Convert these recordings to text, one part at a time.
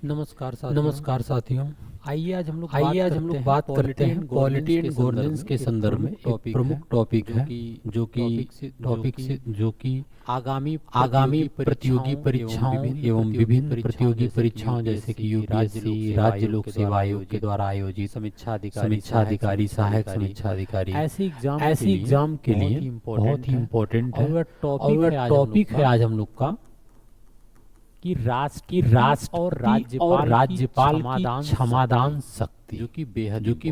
नमस्कार साथियों। आइए आज हम लोग बात करते हैं क्वालिटी एंड गवर्नेंस के संदर्भ में एक प्रमुख टॉपिक है जो कि आगामी प्रतियोगी परीक्षाओं एवं विभिन्न प्रतियोगी परीक्षाओं जैसे कि यूपीएससी, राज्य लोक सेवा आयोग के द्वारा आयोजित समीक्षा अधिकारी, सहायक समीक्षा अधिकारी ऐसे एग्जाम के लिए बहुत ही इम्पोर्टेंट है। और वह टॉपिक है आज हम लोग का कि राष्ट्र और राज्यपाल की क्षमादान शक्ति, जो कि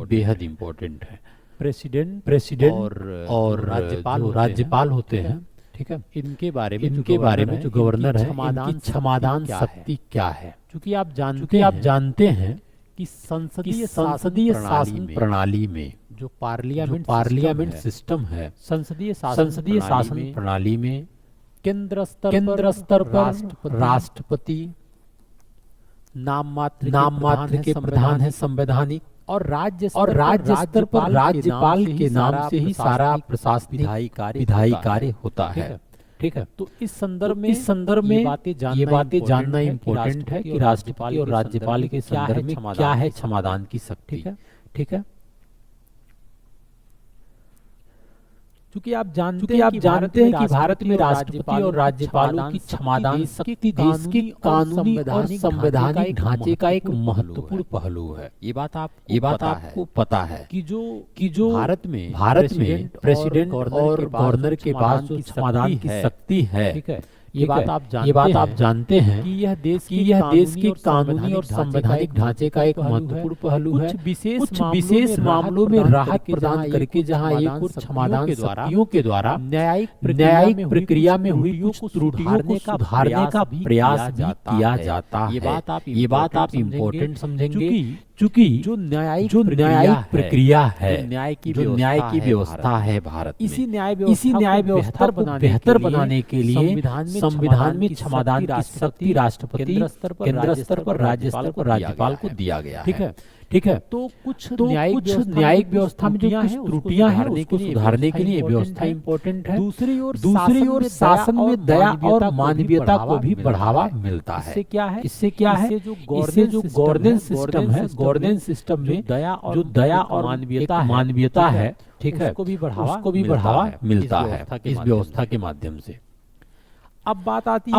बेहद इम्पोर्टेंट है। प्रेसिडेंट और राज्यपाल होते हैं, ठीक है, इनके बारे में जो गवर्नर है इनकी क्षमादान शक्ति क्या है। क्योंकि आप जानते हैं कि संसदीय शासन प्रणाली में जो पार्लियामेंट सिस्टम है, संसदीय शासन प्रणाली में केंद्र स्तर पर राष्ट्रपति नाम मात्र के प्रधान है संवैधानिक, और राज्य स्तर पर राज्यपाल के नाम से ही सारा प्रशासनिक विधायी कार्य होता है। ठीक है, तो इस संदर्भ में ये बातें जानना इम्पोर्टेंट है कि राष्ट्रपति और राज्यपाल के संदर्भ में क्या है क्षमादान की शक्ति। ठीक है, क्योंकि आप जानते हैं कि भारत में राष्ट्रपति और राज्यपालों की क्षमादान शक्ति देश के कानूनी और संवैधानिक ढांचे का एक महत्वपूर्ण पहलू है। ये बात आपको पता है कि जो भारत में प्रेसिडेंट और गवर्नर के पास जो क्षमादान की शक्ति है, ठीक है, ये बात आप जानते हैं कि यह देश के कानूनी और संवैधानिक ढांचे का एक महत्वपूर्ण पहलू है। कुछ विशेष मामलों में राहत प्रदान करके जहां एक और क्षमादान शक्तियों के द्वारा न्यायिक प्रक्रिया में हुई कुछ त्रुटियों को सुधारने का प्रयास भी किया जाता है। ये बात आप इम्पोर्टेंट समझेंगे, क्योंकि जो न्यायिक प्रक्रिया है, जो न्याय की व्यवस्था है भारत में, इसी न्याय व्यवस्था को बेहतर बनाने के लिए संविधान में क्षमादान की शक्ति राष्ट्रपति, केंद्र स्तर पर, राज्य स्तर पर राज्यपाल को दिया गया है। ठीक है, तो कुछ न्यायिक व्यवस्था में जो कुछ त्रुटियां हैं उसको सुधारने के लिए व्यवस्था इम्पोर्टेंट है। दूसरी ओर शासन में दया और मानवीयता को भी बढ़ावा मिलता है। इससे क्या है, इससे जो गवर्नेंस सिस्टम है, गवर्नेंस सिस्टम में जो दया और मानवीयता है, ठीक है, उसको भी बढ़ावा मिलता है इस व्यवस्था के माध्यम से। अब बात आती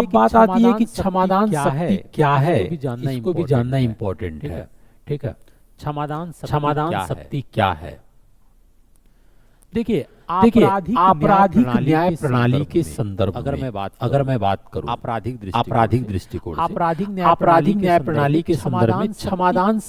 है कि क्षमादान शक्ति क्या है, इसको भी जानना इम्पोर्टेंट है। ठीक है, क्षमादान शक्ति क्या है। देखिए आपराधिक न्याय प्रणाली के संदर्भ अगर मैं बात करूं आपराधिक दृष्टिकोण से, आपराधिक न्याय प्रणाली के संदर्भ में क्षमादान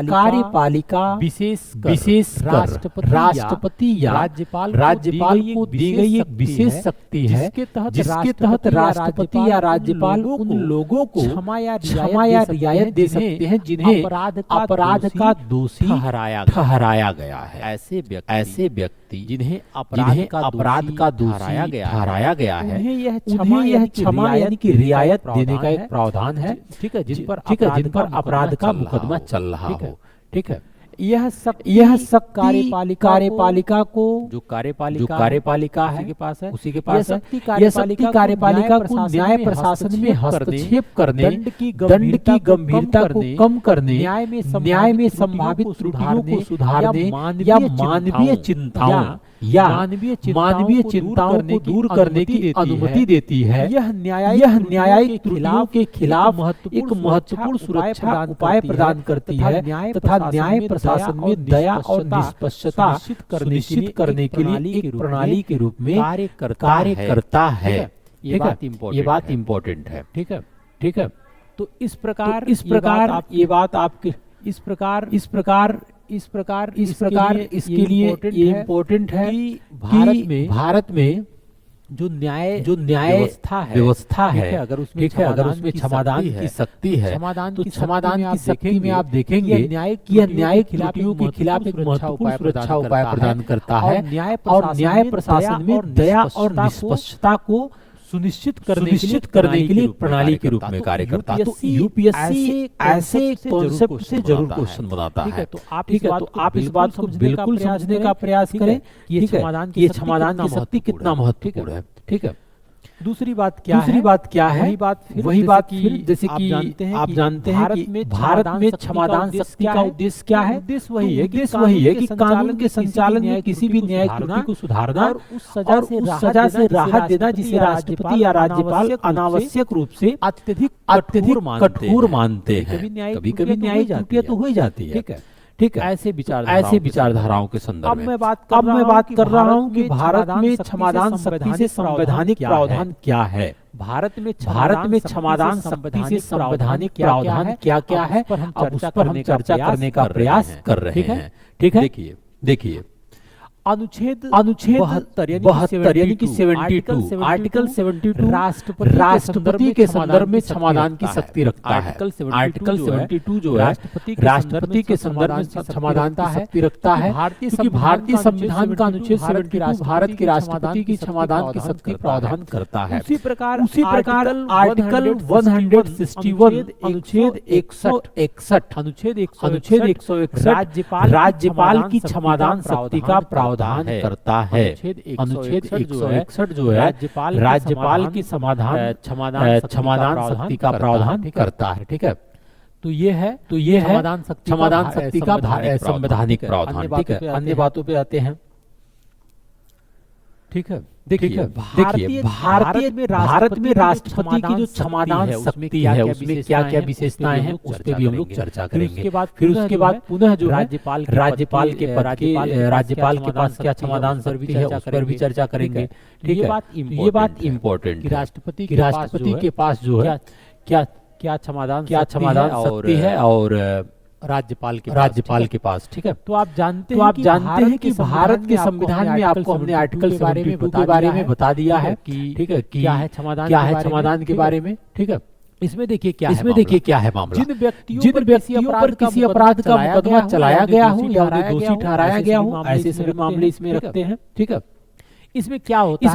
कार्यपालिका विशेष राष्ट्रपति या राज्यपाल को दी गई एक विशेष शक्ति है, जिसके तहत राष्ट्रपति या राज्यपाल उन लोगों को क्षमा या रियायत दे सकते हैं जिन्हें अपराध का दोषी ठहराया गया है। ऐसे व्यक्ति जिन्हें अपराध का दोषी ठहराया गया है, उन्हें यह क्षमा यानी कि रियायत देने का एक प्रावधान है। ठीक है, जिन पर अपराध का मुकदमा चल रहा हो। ठीक है, यह सब कार्यपालिका को जो कार्यपालिका है उसी के पास यह शक्ति कार्यपालिका को न्याय प्रशासन में हस्तक्षेप करने, दंड की गंभीरता को कम करने, न्याय में संभावित त्रुटियों को सुधारने या मानवीय चिंताओं को दूर करने की अनुमति देती है। यह न्यायिक त्रुटियों के खिलाफ एक महत्वपूर्ण सुरक्षा उपाय प्रदान करती है तथा न्याय प्रशासन में दया और निष्पक्षता सुनिश्चित करने के लिए एक प्रणाली के रूप में कार्य करता है। ये बात इम्पोर्टेंट है। ठीक है, तो इस प्रकार इसके लिए ये इम्पोर्टेंट है कि भारत में जो न्याय व्यवस्था है, अगर उसमें क्षमादान की शक्ति है, तो क्षमादान की शक्ति में आप देखेंगे कि यह न्यायिक त्रुटियों के खिलाफ एक महत्वपूर्ण सुरक्षा उपाय प्रदान करता है और न्याय प्रशासन में दया और निष्पक्षता को सुनिश्चित करने के लिए प्रणाली के रूप में कार्य करता है। तो यूपीएससी ऐसे कॉन्सेप्ट से जरूर क्वेश्चन बनाता है। तो आप इस बात को बिल्कुल समझने का प्रयास करें कि ये क्षमादान की शक्ति कितना महत्वपूर्ण है। ठीक है, दूसरी बात क्या है वही बात फिर जैसे कि आप जानते हैं कि भारत में क्षमादान शक्ति का उद्देश्य क्या है? उद्देश्य वही है कि कानून के संचालन में किसी भी न्यायिक त्रुटि को सुधारना और उस सजा से राहत देना जिसे राष्ट्रपति या राज्यपाल अनावश्यक रूप से अत्यधिक कठोर मानते हैं। कभी-कभी न्यायिक त्रुटियां तो हो ही जाती है, ठीक है। ऐसे विचारधाराओं के संदर्भ में अब मैं बात कर रहा हूँ कि भारत में क्षमादान शक्ति से संवैधानिक प्रावधान क्या है। भारत में क्षमादान शक्ति से संवैधानिक प्रावधान क्या क्या है, अब उस पर हम चर्चा करने का प्रयास कर रहे हैं, ठीक है। देखिए अनुच्छेद 72 यानी कि 72 आर्टिकल 72 राष्ट्रपति के संदर्भ में क्षमादान की शक्ति रखता है। आर्टिकल 72 जो है राष्ट्रपति के संदर्भ में क्षमादान की शक्ति रखता है, क्योंकि भारतीय संविधान का अनुच्छेद 72 भारत के राष्ट्रपति की क्षमादान की शक्ति प्रावधान करता है। उसी प्रकार आर्टिकल 161 अनुच्छेद 161 राज्यपाल की क्षमादान शक्ति का प्रावधान करता है। अनुच्छेद 161 जो है राज्यपाल की क्षमादान शक्ति का प्रावधान करता है, ठीक है। तो ये है क्षमादान शक्ति का संवैधानिक प्रावधान, ठीक है। अन्य बातों पे आते हैं, ठीक है। देखिए भारत में राष्ट्रपति की जो क्षमादान शक्ति है उसमें क्या क्या विशेषताएं हैं उस पे भी हम लोग चर्चा करेंगे। फिर उसके बाद पुनः जो राज्यपाल के पास क्या क्षमादान शक्ति है उस पर भी चर्चा करेंगे, ठीक है। ये बात इम्पोर्टेंट, राष्ट्रपति के पास जो है क्या क्षमादान शक्ति है और राज्यपाल के पास, ठीक है। तो आप जानते हैं कि भारत के संविधान में आपको हमने आर्टिकल 72 के बारे में बता दिया है, ठीक है, क्या है क्षमादान के बारे में, ठीक है। इसमें देखिए क्या है मामला। जिन व्यक्तियों पर किसी अपराध का मुकदमा चलाया गया हो या उन्हें दोषी ठहराया गया हो, ऐसे सभी मामले इसमें रखते हैं, ठीक है। इसमें क्या होता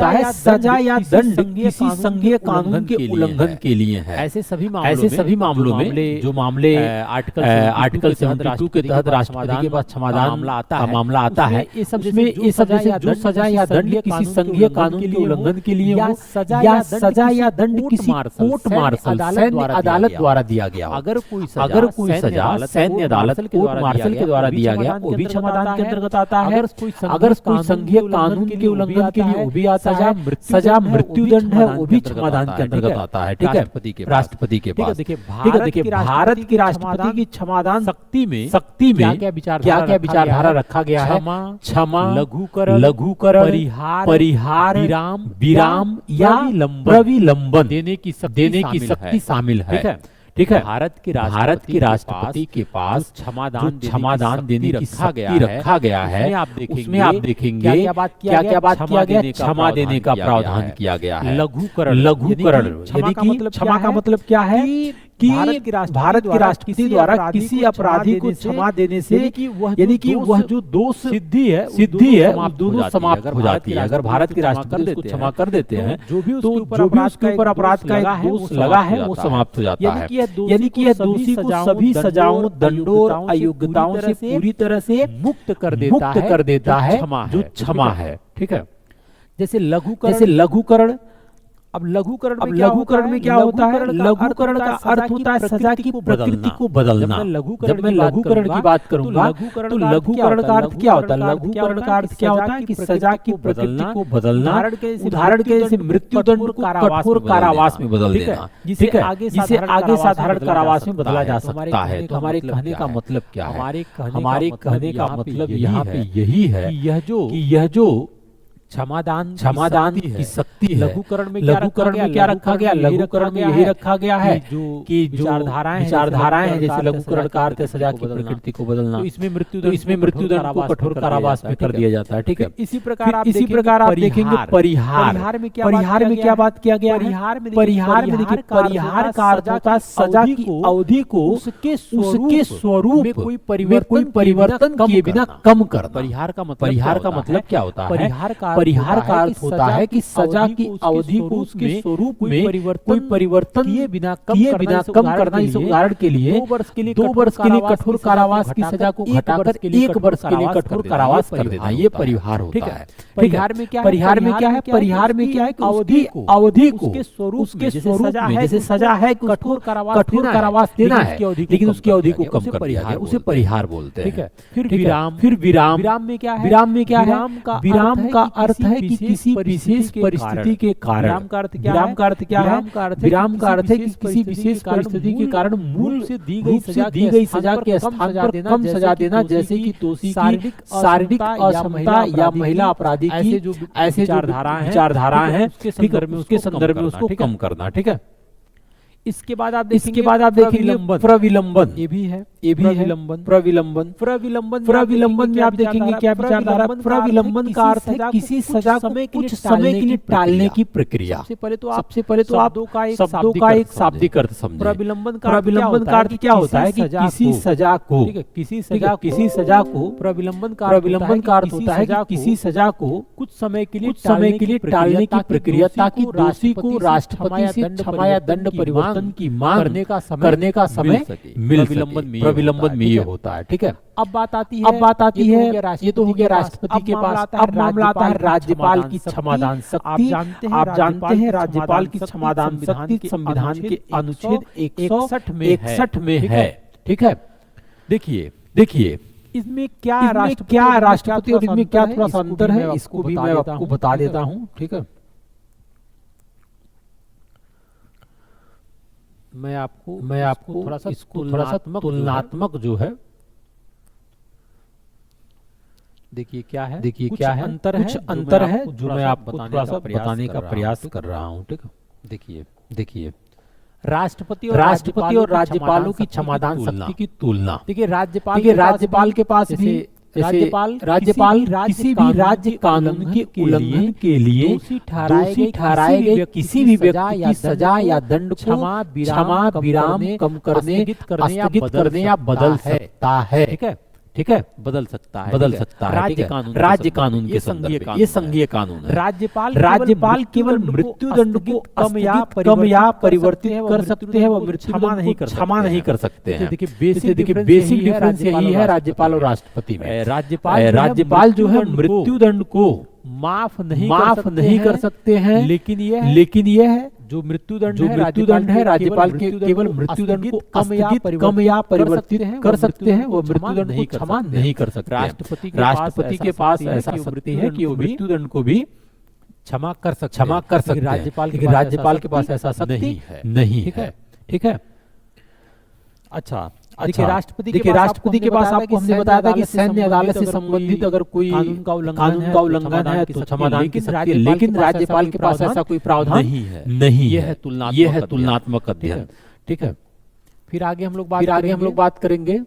है सजा या दंड किसी संघीय कानून के उल्लंघन के लिए है। ऐसे सभी मामलों में जो मामले आर्टिकल 72 के तहत राष्ट्रपति के पास क्षमादान मामला आता है, ये सब जैसे जो सजा या दंड किसी संघीय कानून के उल्लंघन के लिए हो या सजा या दंड किसी कोर्ट मार्शल सैन्य अदालत द्वारा दिया गया, अगर कोई सजा सैन्य अदालत कोर्ट मार्शल के द्वारा दिया गया वो भी क्षमादान के अंतर्गत आता है। अगर कोई संघीय कानून के उल्लंघन के लिए वो भी आता है, सजा मृत्युदंड है वो भी क्षमादान के अंतर्गत आता है, ठीक है। राष्ट्रपति के पास देखिए भारत की राष्ट्रपति की क्षमादान शक्ति में क्या क्या विचारधारा रखा गया है। क्षमा, लघुकरण, परिहार, विराम या प्रविलंबन देने की शक्ति शामिल है, ठीक है। भारत की राष्ट्रपति के पास क्षमादान देने की शक्ति रखा गया है। उसमें आप देखेंगे क्या क्या बात किया गया, क्षमा देने का प्रावधान किया गया है। लघुकरण यानी कि क्षमा का मतलब क्या है कि भारत के राष्ट्रपति द्वारा किसी अपराधी को क्षमा देने से यानी कि वह जो दोष सिद्धि है दोनों समाप्त हो जाती है। अगर भारत के राष्ट्रपति उसको क्षमा कर देते हैं तो जो भी उसके ऊपर अपराध का एक दोष लगा है वो समाप्त हो जाता है। यानी कि यह दोषी को सभी सजाओं, दंडों और अयोग्यताओं से पूरी तरह से मुक्त कर देता है जो क्षमा है, ठीक है। जैसे लघुकरण अब लघुकरण में क्या होता है? लघुकरण का अर्थ होता है सजा की प्रकृति को बदलना। जब मैं लघुकरण की बात करूंगा तो लघुकरण का अर्थ क्या होता है? लघुकरण का अर्थ क्या होता है कि सजा की प्रकृति को बदलना। उदाहरण के जैसे मृत्युदंड को कठोर कारावास में बदल देना, जिसे आगे साधारण कारावास में बदला जा सकता है। तो हमारे कहने का मतलब क्या है? हमारे कहने का मतलब यहाँ पे यही है कि यह जो क्षमादान की शक्ति है, लघुकरण में क्या रखा गया? लघुकरण में यही रखा गया है कि जो विचारधाराएं हैं, जैसे लघुकरण का अर्थ है सजा की प्रकृति को बदलना, तो इसमें मृत्युदंड को कठोर कारावास में कर दिया जाता है, ठीक है। इसी प्रकार आप देखेंगे परिहार में क्या बात किया गया? परिहार में देखिए परिहार का अर्थ होता है सजा की अवधि को उसके स्वरूप में कोई परिवर्तन किए बिना कम करना। परिहार का मतलब क्या होता है? परिहार का अर्थ होता है कि सजा की अवधि को उसके स्वरूप में कोई परिवर्तन किए बिना कम करना। इस उदाहरण के लिए 2 वर्ष के लिए कठोर कारावास की सजा को घटाकर 1 वर्ष के लिए कठोर कारावास कर देना, ये परिहार होता है। परिहार में क्या है? परिहार में क्या है कि अवधि को उसके स्वरूप में जैसे सजा है कठोर कारावास देना है, लेकिन उसकी अवधि को कम कर दिया गया, उसे परिहार बोलते हैं। ठीक है। फिर विराम में क्या है? विराम का अर्थ है कि किसी विशेष परिस्थिति के कारण, विराम का अर्थ क्या है? विराम का अर्थ है कि किसी विशेष परिस्थिति के कारण मूल से दी गई सजा के स्थान पर कम सजा देना, जैसे कि दोषी की शारीरिक असमता या महिला अपराधी की ऐसे जो विचारधाराएं हैं उसके संदर्भ में उसको कम करना। ठीक है। इसके बाद आप देखेंगे प्रविलंबन, ये भी है प्रविलंबन में आप देखेंगे क्या विचारधारा? प्रविलंबन का अर्थ है किसी सजा को कुछ समय के लिए टालने की प्रक्रिया। सबसे पहले तो आप शब्दों का एक शाब्दिक अर्थ समझें। प्रविलंबन का अर्थ क्या होता है कि किसी सजा को प्रविलंबन का अर्थ होता है कि किसी सजा को कुछ समय के लिए टालने की प्रक्रिया, ताकि दोषी को राष्ट्रपति से क्षमा या दंड परिवर्तन की मांग करने का समय मिल सके। प्रविलंबन में ये होता है। ठीक है। अब बात आती है ये तो हो गया राष्ट्रपति के पास। अब मामला आता है राज्यपाल की क्षमादान शक्ति। आप जानते हैं राज्यपाल की क्षमादान शक्ति संविधान के अनुच्छेद 161 में है। ठीक है। देखिए इसमें क्या राष्ट्रपति और इसमें क्या थोड़ा सा अंतर है, इसको भी मैं आपको बता देता हूँ। ठीक है। मैं आपको थोड़ा सा तुलनात्मक जो है, देखिए क्या है कुछ अंतर है जो मैं आपको थोड़ा सा बताने का प्रयास कर रहा हूँ। ठीक है। देखिए राष्ट्रपति और राज्यपालों की क्षमादान शक्ति की तुलना। देखिए राज्यपाल के पास भी राज्यपाल किसी भी राज्य कानून के उल्लंघन के लिए दोषी ठहराए गए किसी भी व्यक्ति की सजा या दंड को क्षमा विराम कम करने, स्थगित करने या बदल सकता है। ठीक है। बदल सकता है राज्य कानून के संदर्भ में। ये संघीय कानून है। राज्यपाल केवल मृत्यु दंड को कम या परिवर्तित कर सकते हैं, वो क्षमा नहीं कर सकते हैं। देखिए बेसिक डिफरेंस यही है राज्यपाल और राष्ट्रपति में। राज्यपाल जो है मृत्यु दंड को माफ नहीं कर सकते हैं, लेकिन यह है जो मृत्युदंड है राज्यपाल के केवल मृत्युदंड को कम या परिवर्तित कर सकते हैं, वो मृत्युदंड को क्षमा नहीं कर सकते। राष्ट्रपति के पास ऐसा शक्ति है कि वो मृत्युदंड को भी क्षमा कर सकते हैं। राज्यपाल के पास ऐसा शक्ति नहीं है। ठीक है। अच्छा देखिए राष्ट्रपति के पास आपको हमने बताया था कि सैन्य अदालत से संबंधित अगर कोई कानून का उल्लंघन है तो क्षमादान की शक्ति है, लेकिन राज्यपाल के पास ऐसा कोई प्रावधान नहीं है। यह है तुलनात्मक अध्ययन। ठीक है। फिर आगे हम लोग बात करेंगे।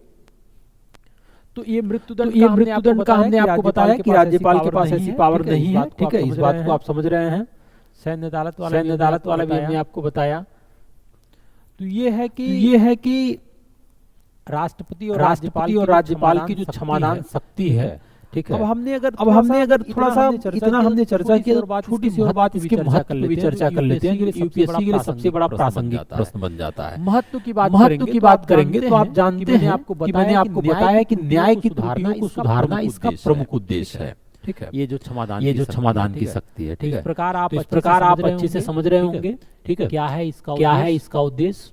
तो ये मृत्युदंड का हमने आपको बताया कि राज्यपाल के पास ऐसी पावर नहीं है। ठीक है। इस बात को आप समझ रहे हैं। सैन्य अदालत वाला भी हमने आपको बताया। तो ये है कि राष्ट्रपति और राज्यपाल की जो क्षमादान शक्ति है। ठीक है। अब हमने अगर थोड़ा सा इतना हमने चर्चा की, तो छोटी सी और बात इसके महत्व की भी चर्चा कर लेते हैं, जो यूपीएससी के लिए सबसे बड़ा प्रासंगिक प्रश्न बन जाता है। महत्व की बात करेंगे तो आप जानते हैं कि मैंने आपको बताया कि न्याय की त्रुटियों को सुधारना इसका प्रमुख उद्देश्य है। ठीक है। ये जो क्षमादान की शक्ति है। ठीक है। इस प्रकार आप अच्छे से समझ रहे होंगे। ठीक है। क्या है इसका उद्देश्य?